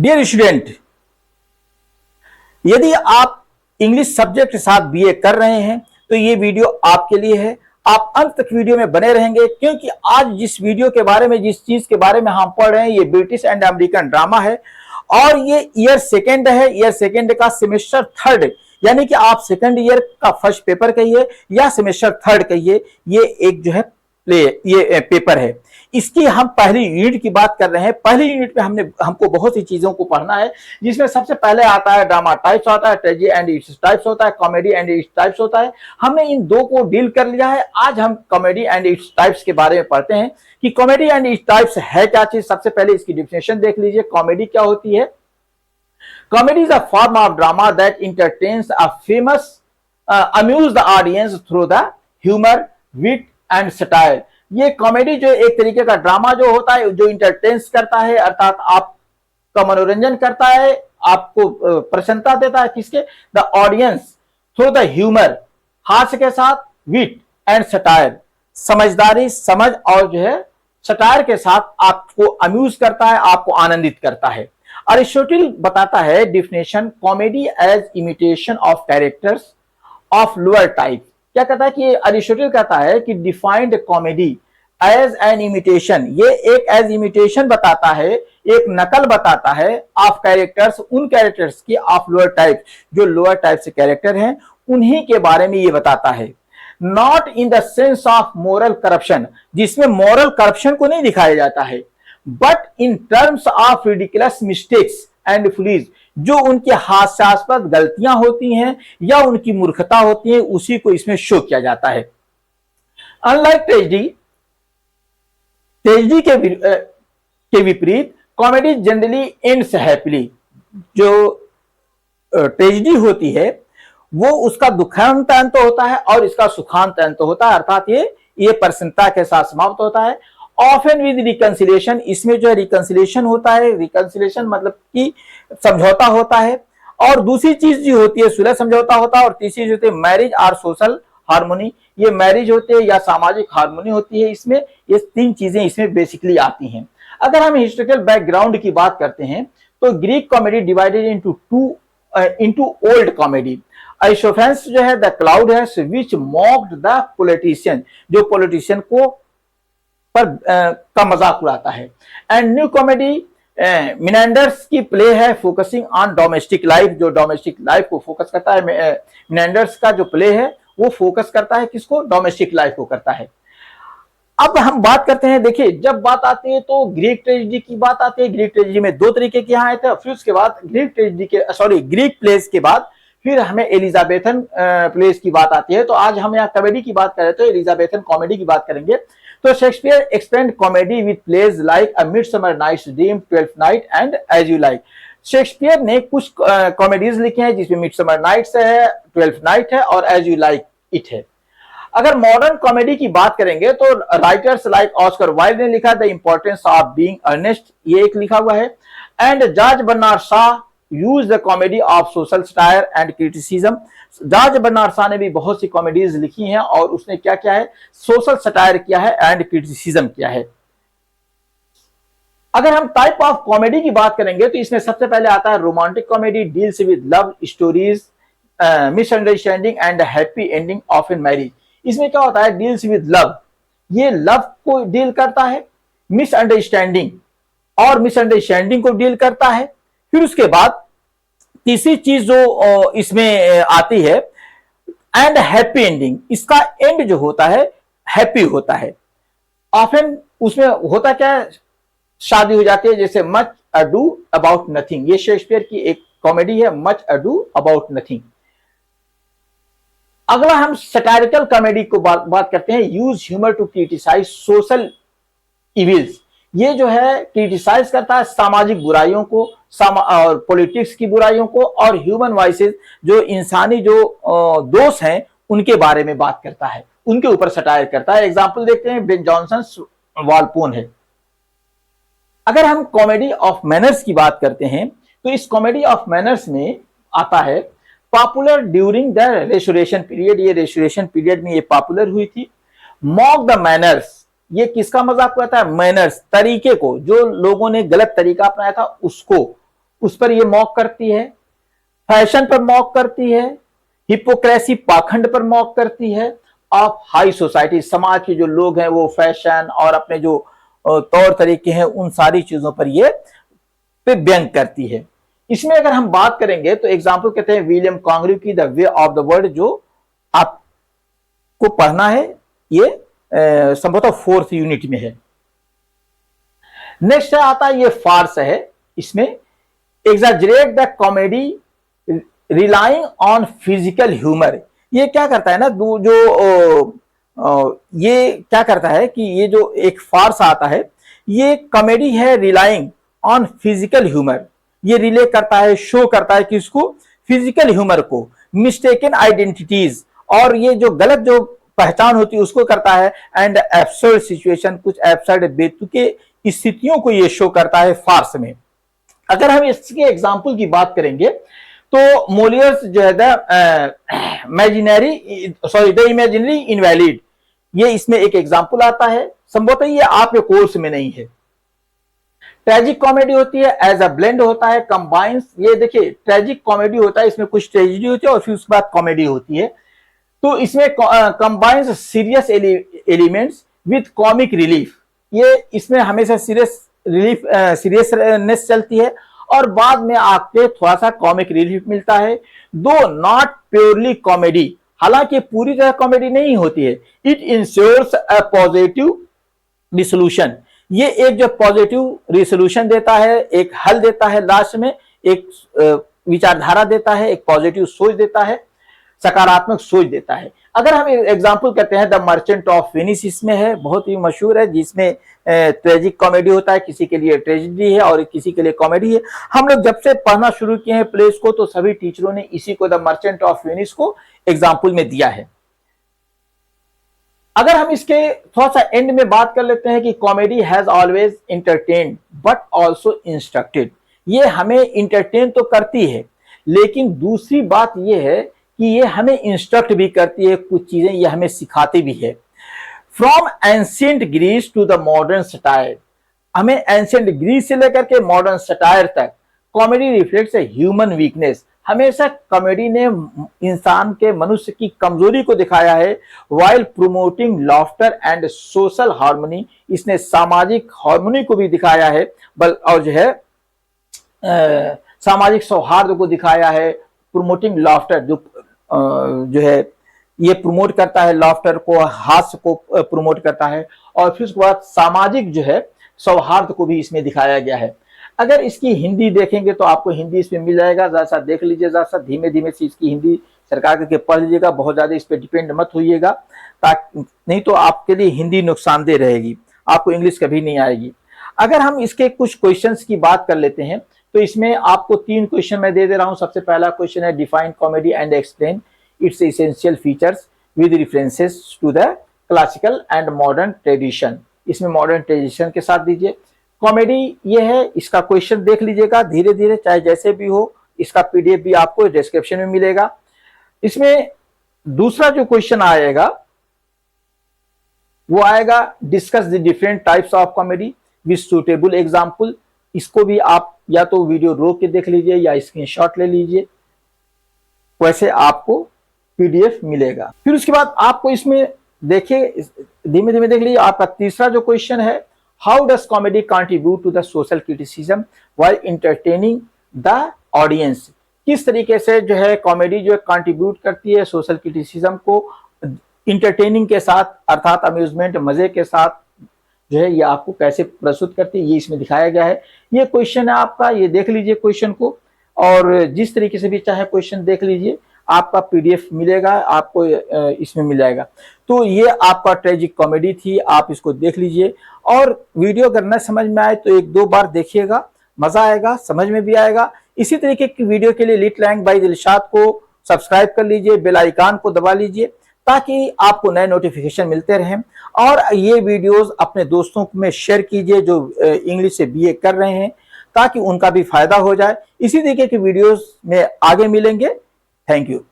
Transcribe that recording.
Dear student, यदि आप English subject के साथ बीए कर रहे हैं तो ये वीडियो आपके लिए है। आप अंत तक वीडियो में बने रहेंगे क्योंकि आज जिस वीडियो के बारे में, जिस चीज के बारे में हम पढ़ रहे हैं, ये ब्रिटिश एंड अमेरिकन ड्रामा है और ये ईयर सेकेंड है। ईयर सेकेंड का सेमेस्टर थर्ड, यानी कि आप सेकेंड ईयर का फर्स्ट पेपर कहिए या सेमेस्टर थर्ड कहिए, ये एक जो है ये पेपर है। इसकी हम पहली यूनिट की बात कर रहे हैं। पहली यूनिट में हमको बहुत सी चीजों को पढ़ना है, जिसमें सबसे पहले आता है ड्रामा टाइप्स, आता है ट्रेजेडी एंड इट्स टाइप्स होता है, कॉमेडी एंड इट्स टाइप्स होता है। हमने इन दो को डील कर लिया है। आज हम कॉमेडी एंड इट्स टाइप्स के बारे में पढ़ते हैं कि कॉमेडी एंड इट्स टाइप्स है क्या चीज। सबसे पहले इसकी डिफिनेशन देख लीजिए। कॉमेडी क्या होती है? Comedy is a form of drama that entertains a famous amuse the audience through the humour, wit and satire. ये कॉमेडी जो एक तरीके का ड्रामा जो होता है, जो इंटरटेन्स करता है, अर्थात आपका मनोरंजन करता है, आपको प्रसन्नता देता है। किसके? The audience through the humour, हास्य के साथ, विट एंड सटायर, समझदारी, समझ और जो है सटायर के साथ आपको अम्यूज करता है, आपको आनंदित करता है। अरिस्टोटल बताता है definition, comedy as imitation of characters of lower type. क्या कहता है कि अरिस्टोटल कहता है कि defined comedy as an imitation, ये एक एज इमिटेशन बताता है, एक नकल बताता है ऑफ कैरेक्टर्स, उन कैरेक्टर्स की ऑफ लोअर टाइप, जो लोअर टाइप से कैरेक्टर हैं उन्हीं के बारे में ये बताता है। Not in the sense of moral corruption, जिसमें मॉरल करप्शन को नहीं दिखाया जाता है, but in terms of ridiculous mistakes and fleas, जो उनके हास्यास्पद गलतियां होती हैं या उनकी मूर्खता होती है, उसी को इसमें शो किया जाता है। अनलाइक ट्रेजेडी के विपरीत कॉमेडी जनरली एंड्स हैप्पीली। जो ट्रेजेडी होती है वो उसका दुखांत अंत होता है और इसका सुखांत अंत होता है, अर्थात ये प्रसन्नता के साथ समाप्त होता है। ऑफन विद रिकंसिलिएशन, इसमें जो है रिकंसिलिएशन होता है। रिकंसिलिएशन मतलब कि समझौता होता है। और दूसरी चीज जो होती है सुलह समझौता होता है। और तीसरी जो होती है मैरिज और सोशल हार्मोनी, ये मैरिज होती है या सामाजिक हार्मोनी होती है। इसमें ये तीन चीजें इसमें बेसिकली आती हैं। अगर हम हिस्टोरिकल बैकग्राउंड की बात करते हैं तो Greek comedy divided into old comedy. Aristophanes जो है द क्लाउड है विच मॉक्ड द पॉलिटिशियन, जो पॉलिटिशियन को का मजाक उड़ाता है। एंड न्यू कॉमेडी मिनेंडर्स की प्ले है फोकसिंग ऑन डोमेस्टिक लाइफ, जो डोमेस्टिक लाइफ को फोकस करता है। मिनेंडर्स का जो प्ले है वो फोकस करता है किसको? डोमेस्टिक लाइफ को करता है। अब हम बात करते हैं, देखिए जब बात आती है तो ग्रीक ट्रेजेडी की बात आती है। ग्रीक ट्रेजेडी में दो तरीके के यहाँ आए थे, फिर उसके बाद ग्रीक प्लेस के बाद फिर हमें एलिजाबेथन प्लेस की बात आती है। तो आज हम यहाँ कॉमेडी की बात करें तो एलिजाबेथन कॉमेडी की बात करेंगे। तो Shakespeare expand comedy with plays like a Midsummer Night's Dream, Twelfth Night and as you like. Shakespeare ने कुछ कॉमेडीज लिखी हैं जिसमें मिडसमर नाइट्स है, ट्वेल्थ नाइट है और एज यू लाइक इट है। अगर मॉडर्न कॉमेडी की बात करेंगे तो राइटर्स लाइक ऑस्कर वाइल्ड ने लिखा the Importance of Being Earnest, ये एक लिखा हुआ है। And George Bernard Shaw use the comedy of social satire and criticism. George Bernard Shaw ने भी बहुत सी कॉमेडीज लिखी हैं और उसने क्या किया है? सोशल सटायर किया है एंड क्रिटिसिज्म किया है। अगर हम टाइप ऑफ कॉमेडी की बात करेंगे तो इसमें सबसे पहले आता है romantic comedy, deals with love stories, misunderstanding and happy ending of in marriage. इसमें क्या होता है? डील्स विद लव, ये लव को डील करता है, मिसअंडरस्टैंडिंग और मिसअंडरस्टैंडिंग को डील करता है। फिर उसके बाद तीसरी चीज जो इसमें आती है एंड हैप्पी एंडिंग, इसका एंड जो होता है हैप्पी होता है। ऑफन उसमें होता क्या है? शादी हो जाती है, जैसे मच अडू अबाउट नथिंग, ये शेक्सपियर की एक कॉमेडी है, मच अडू अबाउट नथिंग। अगला हम सटारिकल कॉमेडी को बात करते हैं। Use humour to criticise social evils, ये जो है क्रिटिसाइज करता है सामाजिक बुराइयों को और पॉलिटिक्स की बुराइयों को, और ह्यूमन वाइसेस, जो इंसानी जो दोष हैं उनके बारे में बात करता है, उनके ऊपर सटायर करता है। एग्जाम्पल देखते हैं, बेन जॉनसन वालपोन है। अगर हम कॉमेडी ऑफ मैनर्स की बात करते हैं तो इस कॉमेडी ऑफ मैनर्स में आता है popular during the restoration period, ये रेस्टोरेशन पीरियड में ये पॉपुलर हुई थी। मॉक द मैनर्स, ये किसका मजाक उड़ाता है? मैनर्स, तरीके को, जो लोगों ने गलत तरीका अपनाया था उसको उस पर ये मॉक करती है, फैशन पर मॉक करती है, हिपोक्रेसी पाखंड पर मॉक करती है, ऑफ हाई सोसाइटी समाज के जो लोग हैं वो फैशन और अपने जो तौर तरीके हैं उन सारी चीजों पर ये पे व्यंग करती है। इसमें अगर हम बात करेंगे तो एग्जाम्पल कहते हैं विलियम कांग्रेव की the way of the world, जो आपको पढ़ना है, ये संभवतः 4th यूनिट में है। नेक्स्ट आता है ये फार्स है। इसमें exaggerate the comedy relying on physical humour. ये क्या करता है ना, ये क्या करता है कि ये जो एक फार्स आता है ये कॉमेडी है रिलाइंग ऑन फिजिकल ह्यूमर। ये रिले करता है, शो करता है किसको, फिजिकल ह्यूमर को, मिस्टेकन आइडेंटिटीज, और ये जो गलत जो पहचान होती है उसको करता है, एंड एब्सर्ड सिचुएशन, कुछ एब्सर्ड बेतुके स्थितियों को ये शो करता है फार्स में। अगर हम इसके एग्जाम्पल की बात करेंगे तो मोलियर्स जो है द इमेजिनरी इनवैलिड, ये इसमें एक एग्जाम्पल आता है, संभवतः ये आपके कोर्स में नहीं है। ट्रेजिक कॉमेडी होती है, एज अ ब्लेंड होता है, कंबाइंस, ये देखिए ट्रेजिक कॉमेडी होता है, इसमें कुछ ट्रेजिडी होती है और फिर उसके बाद कॉमेडी होती है, तो इसमें combines serious elements with comic relief. ये इसमें हमेशा सीरियसनेस चलती है और बाद में आपके थोड़ा सा कॉमिक रिलीफ मिलता है। दो नॉट प्योरली कॉमेडी, हालांकि पूरी तरह कॉमेडी नहीं होती है। It ensures a positive resolution, ये एक जो पॉजिटिव रिसोल्यूशन देता है, एक हल देता है, लास्ट में एक विचारधारा देता है, एक पॉजिटिव सोच देता है, सकारात्मक सोच देता है। अगर हम एग्जांपल कहते हैं द मर्चेंट ऑफ वेनिस, इसमें है, बहुत ही मशहूर है, जिसमें ट्रेजिक कॉमेडी होता है, किसी के लिए ट्रेजेडी है और किसी के लिए कॉमेडी है। हम लोग जब से पढ़ना शुरू किए हैं प्लेस को तो सभी टीचरों ने इसी को द मर्चेंट ऑफ वेनिस को एग्जाम्पल में दिया है। अगर हम इसके थोड़ा सा एंड में बात कर लेते हैं कि comedy has always entertained but also instructed, ये हमें इंटरटेन तो करती है लेकिन दूसरी बात ये है कि ये हमें इंस्ट्रक्ट भी करती है, कुछ चीजें ये हमें सिखाती भी है। From ancient Greece to the modern satire, हमें एंशिएंट ग्रीस से लेकर के मॉडर्न सटायर तक comedy reflects a human weakness, हमेशा कॉमेडी ने इंसान के, मनुष्य की कमजोरी को दिखाया है। While promoting laughter and social harmony, इसने सामाजिक हार्मनी को भी दिखाया है, और जो है सामाजिक सौहार्द को दिखाया है। प्रोमोटिंग लॉफ्टर, जो है ये प्रमोट करता है लॉफ्टर को, हास्य को प्रमोट करता है, और फिर उसके बाद सामाजिक जो है सौहार्द को भी इसमें दिखाया गया है। अगर इसकी हिंदी देखेंगे तो आपको हिंदी इसमें मिल जाएगा, जरा सा देख लीजिए, जरा सा धीमे धीमे से इसकी हिंदी सरकार करके पढ़ लीजिएगा, बहुत ज्यादा इस पर डिपेंड मत होइएगा, ताकि नहीं तो आपके लिए हिंदी नुकसानदेह रहेगी, आपको इंग्लिश कभी नहीं आएगी। अगर हम इसके कुछ क्वेश्चंस की बात कर लेते हैं तो इसमें आपको 3 क्वेश्चन मैं दे रहा हूं। सबसे पहला क्वेश्चन है define comedy and explain its essential features with references to the classical and modern tradition, इसमें मॉडर्न ट्रेडिशन के साथ दीजिए। कॉमेडी ये है, इसका क्वेश्चन देख लीजिएगा धीरे धीरे, चाहे जैसे भी हो, इसका पीडीएफ भी आपको डिस्क्रिप्शन में मिलेगा। इसमें दूसरा जो क्वेश्चन आएगा वो आएगा discuss the different types of comedy with suitable example, इसको भी आप या तो वीडियो रोक के देख लीजिए या स्क्रीनशॉट ले लीजिए, वैसे आपको पीडीएफ मिलेगा। फिर उसके बाद आपको इसमें देखिए, धीमे धीमे देख लीजिए, आपका तीसरा जो क्वेश्चन है, how does comedy contribute to the social criticism while entertaining the audience, किस तरीके से जो है कॉमेडी जो है कंट्रीब्यूट करती है सोशल क्रिटिसिज्म को इंटरटेनिंग के साथ, अर्थात अम्यूजमेंट, मजे के साथ जो है ये आपको कैसे प्रस्तुत करती है, ये इसमें दिखाया गया है। ये क्वेश्चन है आपका, ये देख लीजिए क्वेश्चन को, और जिस तरीके से भी चाहे क्वेश्चन देख लीजिए, आपका पीडीएफ मिलेगा, आपको इसमें मिल जाएगा। तो ये आपका ट्रेजिक कॉमेडी थी, आप इसको देख लीजिए, और वीडियो अगर न समझ में आए तो 1-2 बार देखिएगा, मजा आएगा, समझ में भी आएगा। इसी तरीके की वीडियो के लिए लिट लैंग्वेज बाय दिलशाद को सब्सक्राइब कर लीजिए, बेल आइकन को दबा लीजिए ताकि आपको नए नोटिफिकेशन मिलते रहें, और ये वीडियोस अपने दोस्तों में शेयर कीजिए जो इंग्लिश से बीए कर रहे हैं, ताकि उनका भी फायदा हो जाए। इसी तरीके की वीडियोस में आगे मिलेंगे। Thank you.